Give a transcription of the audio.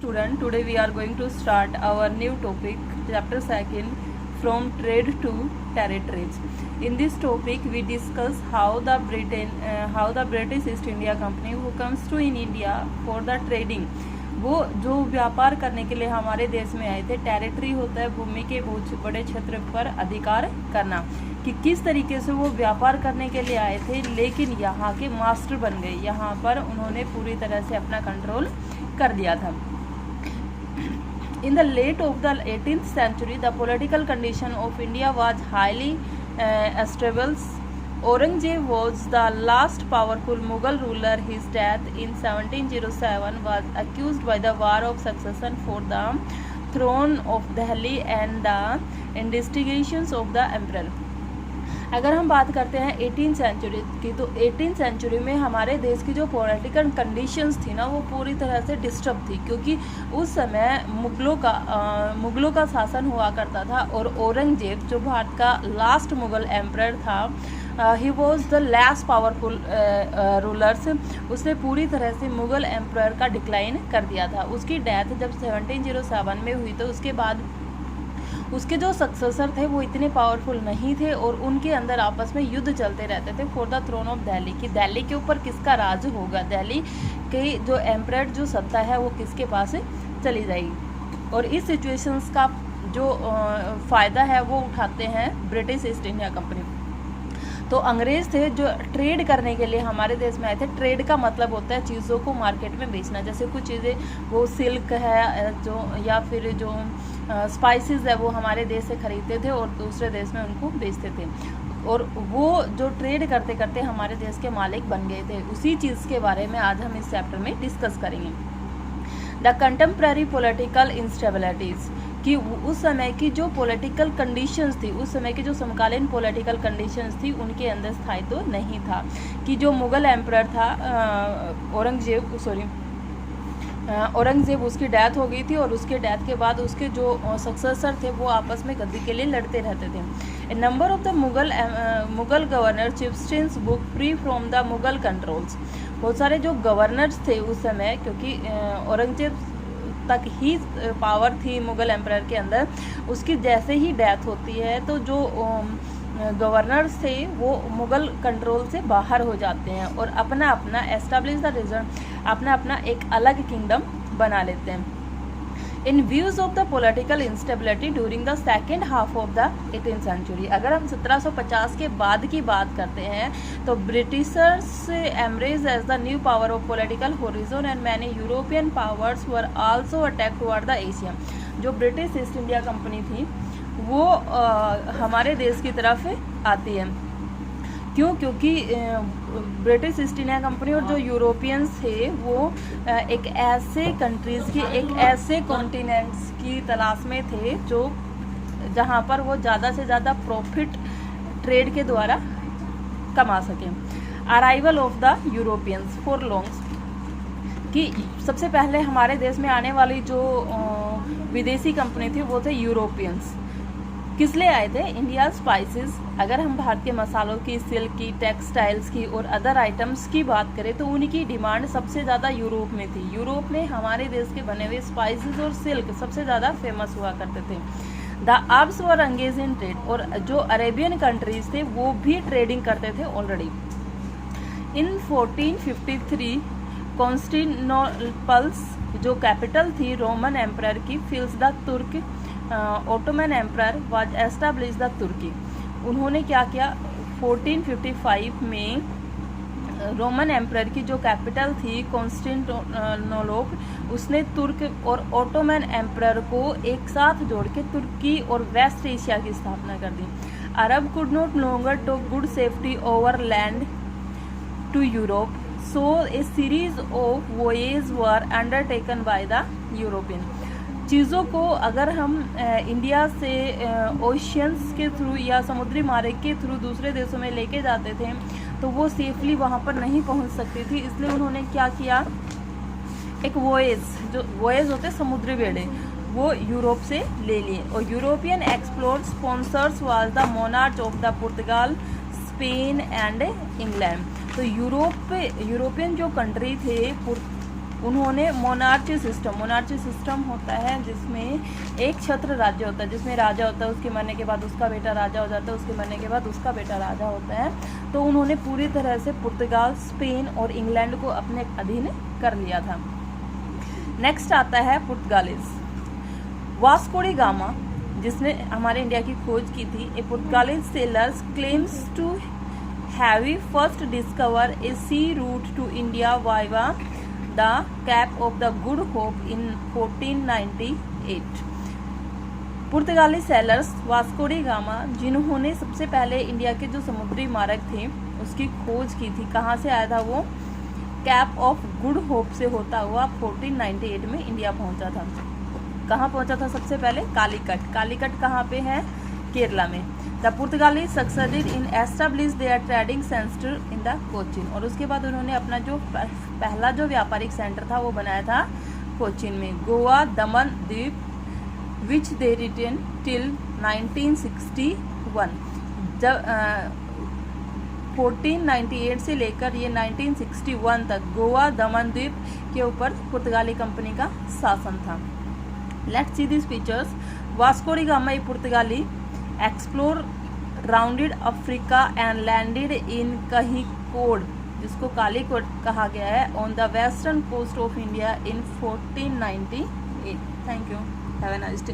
Student, today we are going to start our new topic, chapter 2, from trade to territories. In this topic we discuss how the British East India Company who comes to in India for the trading, वो जो व्यापार करने के लिए हमारे देश में आए थे। टेरिटरी होता है भूमि के बहुत बड़े क्षेत्र पर अधिकार करना, कि किस तरीके से वो व्यापार करने के लिए आए थे, लेकिन यहाँ के मास्टर बन गए। यहाँ पर उन्होंने पूरी तरह से अपना कंट्रोल कर लिया था। In the late of the 18th century, the political condition of India was highly unstable. Aurangzeb was the last powerful Mughal ruler. His death in 1707 was accused by the War of Succession for the throne of Delhi and the investigations of the emperor. अगर हम बात करते हैं 18th century की, तो 18th century में हमारे देश की जो पॉलिटिकल कंडीशंस थी ना, वो पूरी तरह से डिस्टर्ब थी, क्योंकि उस समय मुग़लों का शासन हुआ करता था। और औरंगजेब जो भारत का लास्ट मुग़ल एम्परर था, he was the last powerful rulers. उसने पूरी तरह से मुग़ल एम्परर का डिक्लाइन कर दिया था। उसकी डेथ जब 1707 में हुई, तो उसके बाद उसके जो सक्सेसर थे वो इतने पावरफुल नहीं थे, और उनके अंदर आपस में युद्ध चलते रहते थे for the throne of Delhi, कि दिल्ली के ऊपर किसका राज होगा, दिल्ली की जो एम्परर जो सत्ता है वो किसके पास चली जाएगी। और इस सिचुएशंस का जो फ़ायदा है वो उठाते हैं ब्रिटिश ईस्ट इंडिया कंपनी। तो अंग्रेज़ थे जो ट्रेड करने के लिए हमारे देश में आए थे। ट्रेड का मतलब होता है चीज़ों को मार्केट में बेचना। जैसे कुछ चीज़ें वो सिल्क है जो, या फिर जो स्पाइसेस है, वो हमारे देश से ख़रीदते थे और दूसरे देश में उनको बेचते थे, और वो जो ट्रेड करते करते हमारे देश के मालिक बन गए थे। उसी चीज़ के बारे में आज हम इस चैप्टर में डिस्कस करेंगे। द कंटेम्प्रेरी पॉलिटिकल इंस्टेबिलिटीज़, कि उस समय की जो पॉलिटिकल कंडीशंस थी, उस समय की जो समकालीन पॉलिटिकल कंडीशंस थी, उनके अंदर स्थायित्व तो नहीं था। कि जो मुग़ल एम्परर था औरंगज़ेब, उसकी डेथ हो गई थी, और उसके डेथ के बाद उसके जो सक्सेसर थे वो आपस में गद्दी के लिए लड़ते रहते थे। A number of the Mughal governor chieftains broke free from the Mughal controls. बहुत सारे जो गवर्नर्स थे उस समय, क्योंकि औरंगज़ेब तक ही पावर थी मुग़ल एम्परर के अंदर, उसकी जैसे ही डेथ होती है तो जो गवर्नर्स थे वो मुग़ल कंट्रोल से बाहर हो जाते हैं और अपना अपना एस्टैब्लिश द रीजन, अपना अपना एक अलग किंगडम बना लेते हैं। In views of the political instability during the second half of the 18th century, अगर हम 1750 के बाद की बात करते हैं, तो Britishers emerge as the new power of political horizon and many European powers were also attack toward the Asia. जो ब्रिटिश ईस्ट इंडिया कंपनी थी वो हमारे देश की तरफ आती है। क्यों? क्योंकि ब्रिटिश ईस्ट इंडिया कंपनी और जो यूरोपियंस थे वो एक ऐसे कंट्रीज़ की, एक ऐसे कॉन्टिनेंट्स की तलाश में थे जो जहाँ पर वो ज़्यादा से ज़्यादा प्रॉफिट ट्रेड के द्वारा कमा सकें। Arrival of the Europeans for longs, कि सबसे पहले हमारे देश में आने वाली जो विदेशी कंपनी थी वो थे यूरोपियंस। किस लिए आए थे? India spices. अगर हम भारत के मसालों की, सिल्क की, टेक्सटाइल्स की और अदर आइटम्स की बात करें, तो उनकी डिमांड सबसे ज़्यादा यूरोप में थी। यूरोप में हमारे देश के बने हुए स्पाइसेस और सिल्क सबसे ज़्यादा फेमस हुआ करते थे। The Arabs were engage in trade, और जो अरेबियन कंट्रीज थे वो भी ट्रेडिंग करते थे ऑलरेडी। इन 1453 कॉन्स्टेंटिनोपल्स जो कैपिटल थी रोमन एम्परर की, fills the Turk Ottoman emperor was establish the Turkey. उन्होंने क्या किया? 1455 में रोमन एम्परर की जो कैपिटल थी कॉन्स्टेंटिनोपल, उसने तुर्क और ओटोमन एम्परर को एक साथ जोड़ के तुर्की और वेस्ट एशिया की स्थापना कर दी। Arab could not longer talk good safety over land to Europe, so a series of voyage were undertaken by the European. चीज़ों को अगर हम इंडिया से ओशियंस के थ्रू या समुद्री मार्ग के थ्रू दूसरे देशों में लेके जाते थे, तो वो सेफली वहाँ पर नहीं पहुँच सकती थी। इसलिए उन्होंने क्या किया? एक वॉयेज, जो वॉयेज होते समुद्री बेड़े, वो यूरोप से ले लिए। और European explore sponsors was the monarch of the Portugal, Spain and England. तो यूरोपियन जो कंट्री थे उन्होंने मोनार्ची सिस्टम होता है जिसमें एक छत्र राज्य होता है, जिसमें राजा होता है, उसके मरने के बाद उसका बेटा राजा हो जाता है, उसके मरने के बाद उसका बेटा राजा होता है। तो उन्होंने पूरी तरह से पुर्तगाल, स्पेन और इंग्लैंड को अपने अधीन कर लिया था। नेक्स्ट आता है पुर्तगालीज। वास्को डी गामा, जिसने हमारे इंडिया की खोज की थी, a Portuguese sailors claims to have first discover a sea route to India via the cape of the good hope in 1498। पुर्तगाली सेलर्स वास्को डी गामा, जिन्होंने सबसे पहले इंडिया के जो समुद्री मार्ग थे उसकी खोज की थी, कहाँ से आया था वो? कैप ऑफ गुड होप से होता हुआ 1498 में इंडिया पहुंचा था। कहाँ पहुंचा था सबसे पहले? कालीकट। कालीकट कहाँ पे है? केरला में। द पुर्तगाली succeeded in establish their trading centre in the Cochin, और उसके बाद उन्होंने अपना जो पहला जो व्यापारिक सेंटर था वो बनाया था कोचिन में। गोवा, दमन द्वीप, विच दे रिटेन टिल 1961। जब 1498 से लेकर ये 1961 तक गोवा, दमन द्वीप के ऊपर पुर्तगाली कंपनी का शासन था। Let's see this pictures. Vasco de Gama, पुर्तगाली explore rounded Africa and landed in Kozhikode, जिसको कालीकोट कहा गया है, on the western coast of India in 1498। Thank you, have a nice day.